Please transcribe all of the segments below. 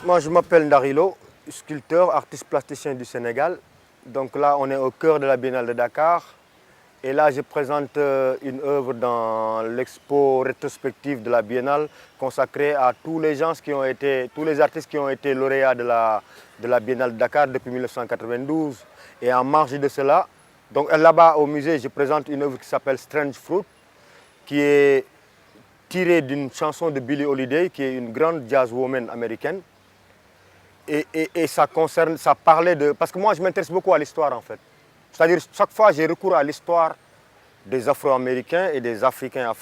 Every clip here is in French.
Moi, je m'appelle Ndarilo, sculpteur, artiste plasticien du Sénégal. Donc là, on est au cœur de la Biennale de Dakar. Et là, je présente une œuvre dans l'expo rétrospective de la Biennale consacrée à tous les gens tous les artistes qui ont été lauréats de la Biennale de Dakar depuis 1992. Et en marge de cela, donc là-bas au musée, je présente une œuvre qui s'appelle Strange Fruit, qui est tirée d'une chanson de Billie Holiday, qui est une grande jazzwoman américaine. Et ça parlait de... Parce que moi, je m'intéresse beaucoup à l'histoire, en fait. C'est-à-dire, chaque fois, j'ai recours à l'histoire des Afro-Américains et des Africains,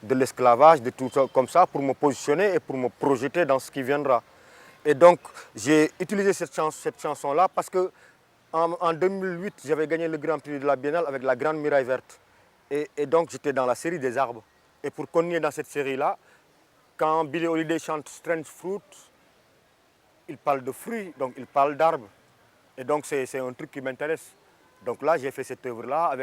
de l'esclavage, de tout ça, comme ça, pour me positionner et pour me projeter dans ce qui viendra. Et donc, j'ai utilisé cette chanson-là parce que en 2008, j'avais gagné le Grand Prix de la Biennale avec la Grande Muraille Verte. Et donc, j'étais dans la série des arbres. Et pour continuer dans cette série-là, quand Billie Holiday chante Strange Fruit, il parle de fruits, donc il parle d'arbres. Et donc, c'est un truc qui m'intéresse. Donc là, j'ai fait cette œuvre-là.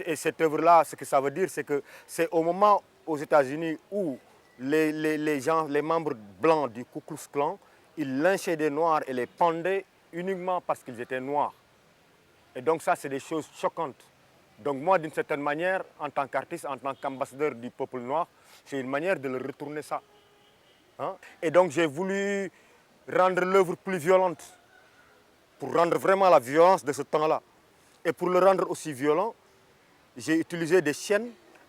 Et cette œuvre-là, ce que ça veut dire, c'est que c'est au moment aux États-Unis où les membres blancs du Ku Klux Klan, ils lynchaient des Noirs et les pendaient uniquement parce qu'ils étaient noirs. Et donc ça, c'est des choses choquantes. Donc moi, d'une certaine manière, en tant qu'artiste, en tant qu'ambassadeur du peuple noir, c'est une manière de leur retourner ça. Hein? Et donc j'ai voulu rendre l'œuvre plus violente, pour rendre vraiment la violence de ce temps-là. Et pour le rendre aussi violent, j'ai utilisé des chaînes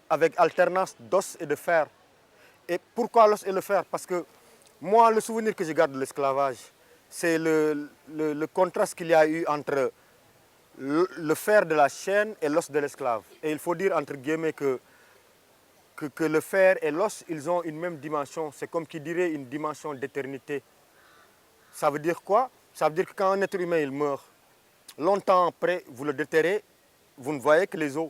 avec alternance d'os et de fer. Et pourquoi l'os et le fer? Parce que moi, le souvenir que je garde de l'esclavage, c'est le contraste qu'il y a eu entre le fer de la chaîne et l'os de l'esclave. Et il faut dire entre guillemets que le fer et l'os, ils ont une même dimension. C'est comme qui dirait une dimension d'éternité. Ça veut dire quoi? Ça veut dire que quand un être humain il meurt, longtemps après, vous le déterrez, vous ne voyez que les os.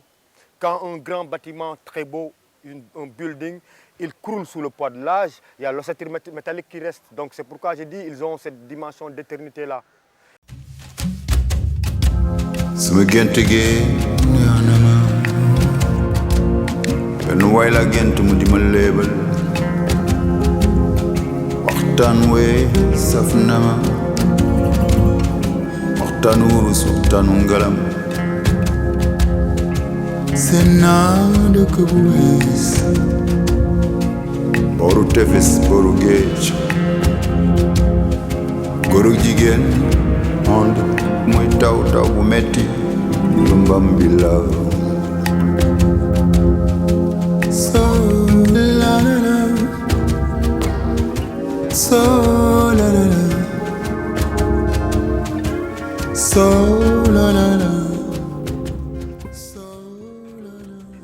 Quand un grand bâtiment très beau, un building, il croule sous le poids de l'âge, il y a l'ossature métallique qui reste. Donc c'est pourquoi j'ai dit qu'ils ont cette dimension d'éternité-là. Senado que bues boru tefes boru géej góor ak jigéen ànd muy taw bu metti lu mbam bi la so la la la so la la la so la la la.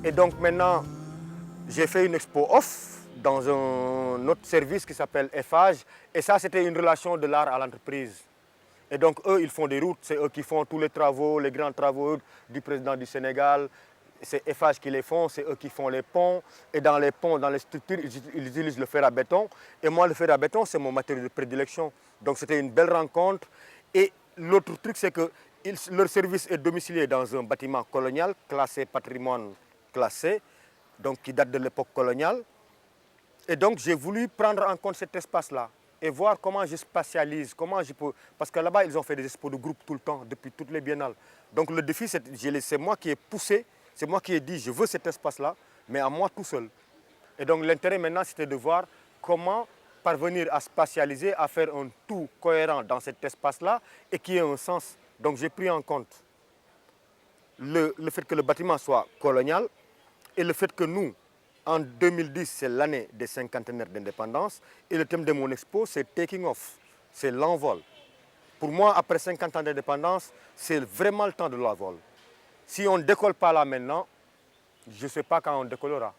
Et donc maintenant, j'ai fait une expo off dans un autre service qui s'appelle Eiffage. Et ça, c'était une relation de l'art à l'entreprise. Et donc eux, ils font des routes, c'est eux qui font tous les travaux, les grands travaux du président du Sénégal. C'est Eiffage qui les font, c'est eux qui font les ponts. Et dans les ponts, dans les structures, ils utilisent le fer à béton. Et moi, le fer à béton, c'est mon matériau de prédilection. Donc c'était une belle rencontre. Et l'autre truc, c'est que leur service est domicilié dans un bâtiment colonial, classé patrimoine classé, donc qui date de l'époque coloniale. Et donc j'ai voulu prendre en compte cet espace-là et voir comment je spatialise, comment je peux... Parce que là-bas, ils ont fait des expos de groupe tout le temps, depuis toutes les biennales. Donc le défi, c'est moi qui ai poussé, c'est moi qui ai dit, je veux cet espace-là, mais à moi tout seul. Et donc l'intérêt maintenant, c'était de voir comment parvenir à spatialiser, à faire un tout cohérent dans cet espace-là et qui ait un sens. Donc j'ai pris en compte le fait que le bâtiment soit colonial, et le fait que nous, en 2010, c'est l'année des cinquantenaires d'indépendance, et le thème de mon expo, c'est Taking Off, c'est l'envol. Pour moi, après 50 ans d'indépendance, c'est vraiment le temps de l'envol. Si on ne décolle pas là maintenant, je ne sais pas quand on décollera.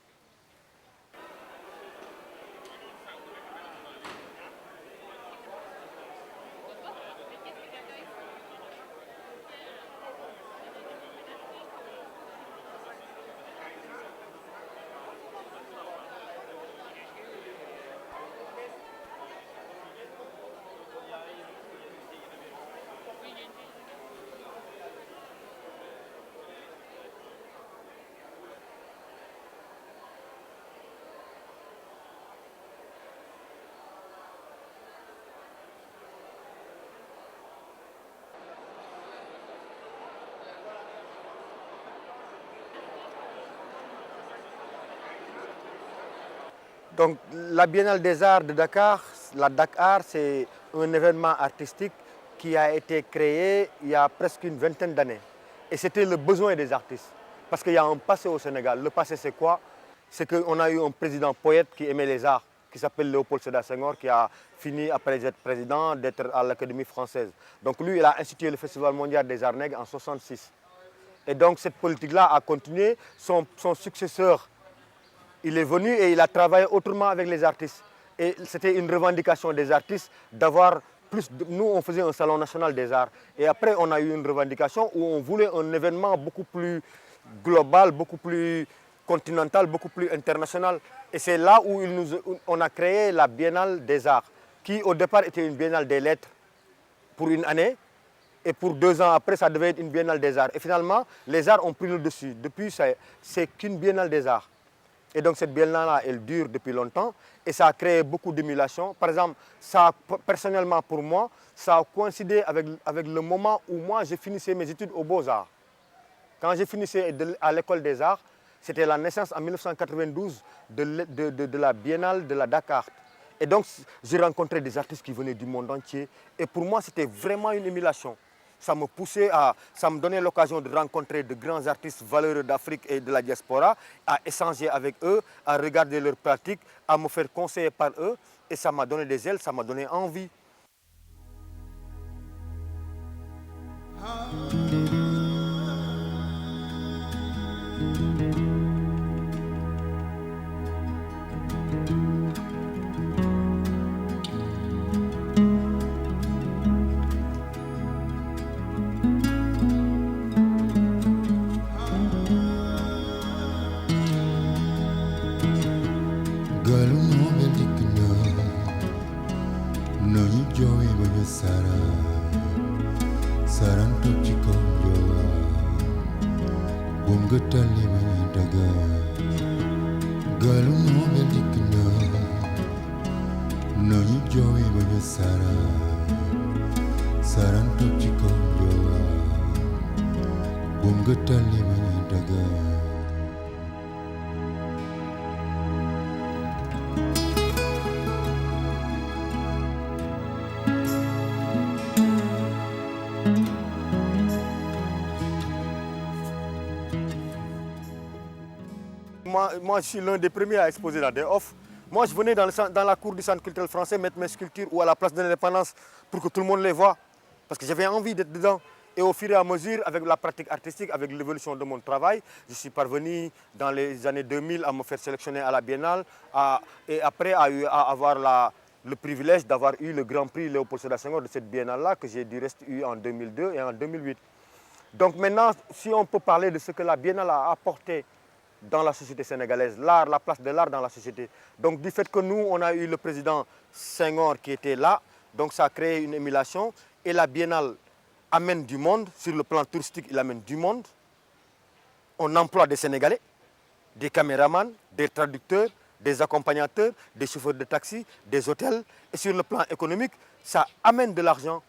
Donc la Biennale des Arts de Dakar, la Dakar, c'est un événement artistique qui a été créé il y a presque une vingtaine d'années. Et c'était le besoin des artistes. Parce qu'il y a un passé au Sénégal. Le passé, c'est quoi? C'est qu'on a eu un président poète qui aimait les arts, qui s'appelle Léopold Sédar Senghor, qui a fini, après être président, d'être à l'Académie française. Donc lui, il a institué le Festival mondial des arts nègres en 1966. Et donc cette politique-là a continué. Son successeur, il est venu et il a travaillé autrement avec les artistes. Et c'était une revendication des artistes d'avoir plus... Nous, on faisait un salon national des arts. Et après, on a eu une revendication où on voulait un événement beaucoup plus global, beaucoup plus continental, beaucoup plus international. Et c'est là où on a créé la Biennale des Arts, qui au départ était une Biennale des Lettres pour une année. Et pour 2 ans après, ça devait être une Biennale des Arts. Et finalement, les arts ont pris le dessus. Depuis, c'est qu'une Biennale des Arts. Et donc cette biennale-là, elle dure depuis longtemps et ça a créé beaucoup d'émulation. Par exemple, personnellement pour moi, ça a coïncidé avec le moment où moi, je finissais mes études aux Beaux-Arts. Quand je finissais à l'École des Arts, c'était la naissance en 1992 de la Biennale de la Dakar. Et donc, j'ai rencontré des artistes qui venaient du monde entier. Et pour moi, c'était vraiment une émulation. Ça me donnait l'occasion de rencontrer de grands artistes valeureux d'Afrique et de la diaspora, à échanger avec eux, à regarder leurs pratiques, à me faire conseiller par eux. Et ça m'a donné des ailes, ça m'a donné envie. Moi, je suis l'un des premiers à exposer dans des offres. Moi, je venais dans la cour du Centre culturel français mettre mes sculptures ou à la place de l'Indépendance pour que tout le monde les voie. Parce que j'avais envie d'être dedans. Et au fur et à mesure, avec la pratique artistique, avec l'évolution de mon travail, je suis parvenu dans les années 2000 à me faire sélectionner à la Biennale et après à avoir le privilège d'avoir eu le Grand Prix Léopold Sédar Senghor de cette Biennale-là que j'ai du reste eu en 2002 et en 2008. Donc maintenant, si on peut parler de ce que la Biennale a apporté dans la société sénégalaise, l'art, la place de l'art dans la société. Donc du fait que nous, on a eu le président Senghor qui était là, donc ça a créé une émulation et la Biennale amène du monde, sur le plan touristique, il amène du monde. On emploie des Sénégalais, des caméramans, des traducteurs, des accompagnateurs, des chauffeurs de taxi, des hôtels. Et sur le plan économique, ça amène de l'argent.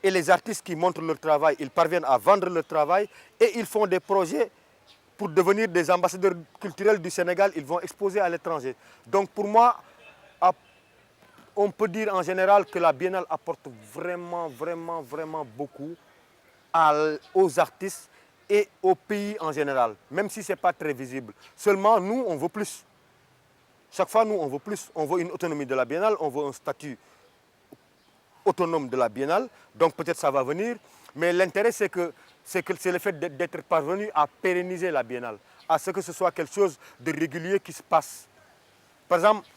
Et les artistes qui montrent leur travail, ils parviennent à vendre leur travail et ils font des projets pour devenir des ambassadeurs culturels du Sénégal, ils vont exposer à l'étranger. Donc pour moi, on peut dire en général que la Biennale apporte vraiment beaucoup aux artistes et au pays en général, même si ce n'est pas très visible. Seulement, nous, on veut plus. Chaque fois, nous, on veut plus. On veut une autonomie de la Biennale, on veut un statut autonome de la Biennale. Donc peut-être ça va venir. Mais l'intérêt, c'est le fait d'être parvenu à pérenniser la Biennale, à ce que ce soit quelque chose de régulier qui se passe. Par exemple,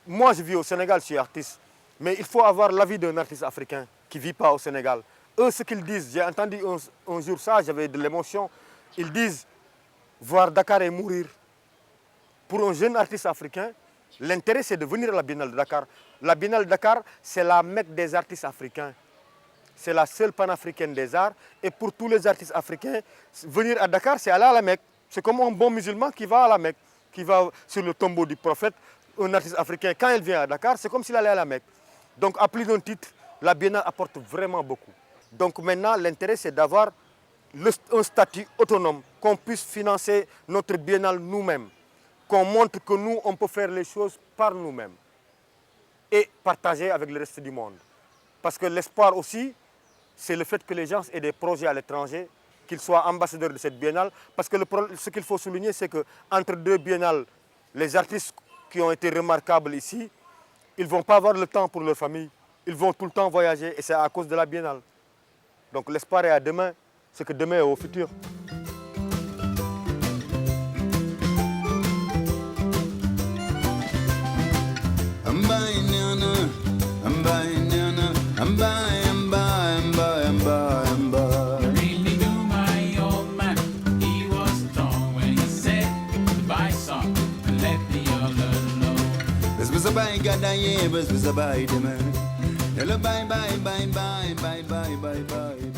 moi je vis au Sénégal, je suis artiste, mais il faut avoir l'avis d'un artiste africain qui ne vit pas au Sénégal. Eux, ce qu'ils disent, j'ai entendu un jour ça, j'avais de l'émotion, ils disent voir Dakar et mourir. Pour un jeune artiste africain, l'intérêt c'est de venir à la Biennale de Dakar. La Biennale de Dakar, c'est la Mecque des artistes africains. C'est la seule panafricaine des arts. Et pour tous les artistes africains, venir à Dakar, c'est aller à la Mecque. C'est comme un bon musulman qui va à la Mecque, qui va sur le tombeau du prophète. Un artiste africain, quand il vient à Dakar, c'est comme s'il allait à la Mecque. Donc, à plus d'un titre, la Biennale apporte vraiment beaucoup. Donc maintenant, l'intérêt, c'est d'avoir un statut autonome, qu'on puisse financer notre Biennale nous-mêmes, qu'on montre que nous, on peut faire les choses par nous-mêmes et partager avec le reste du monde. Parce que l'espoir aussi, c'est le fait que les gens aient des projets à l'étranger, qu'ils soient ambassadeurs de cette biennale. Parce que ce qu'il faut souligner, c'est qu'entre deux biennales, les artistes qui ont été remarquables ici, ils ne vont pas avoir le temps pour leur famille. Ils vont tout le temps voyager et c'est à cause de la biennale. Donc l'espoir est à demain, c'est que demain est au futur. Bye, bye, bye, bye, bye, bye, bye, bye, bye, bye.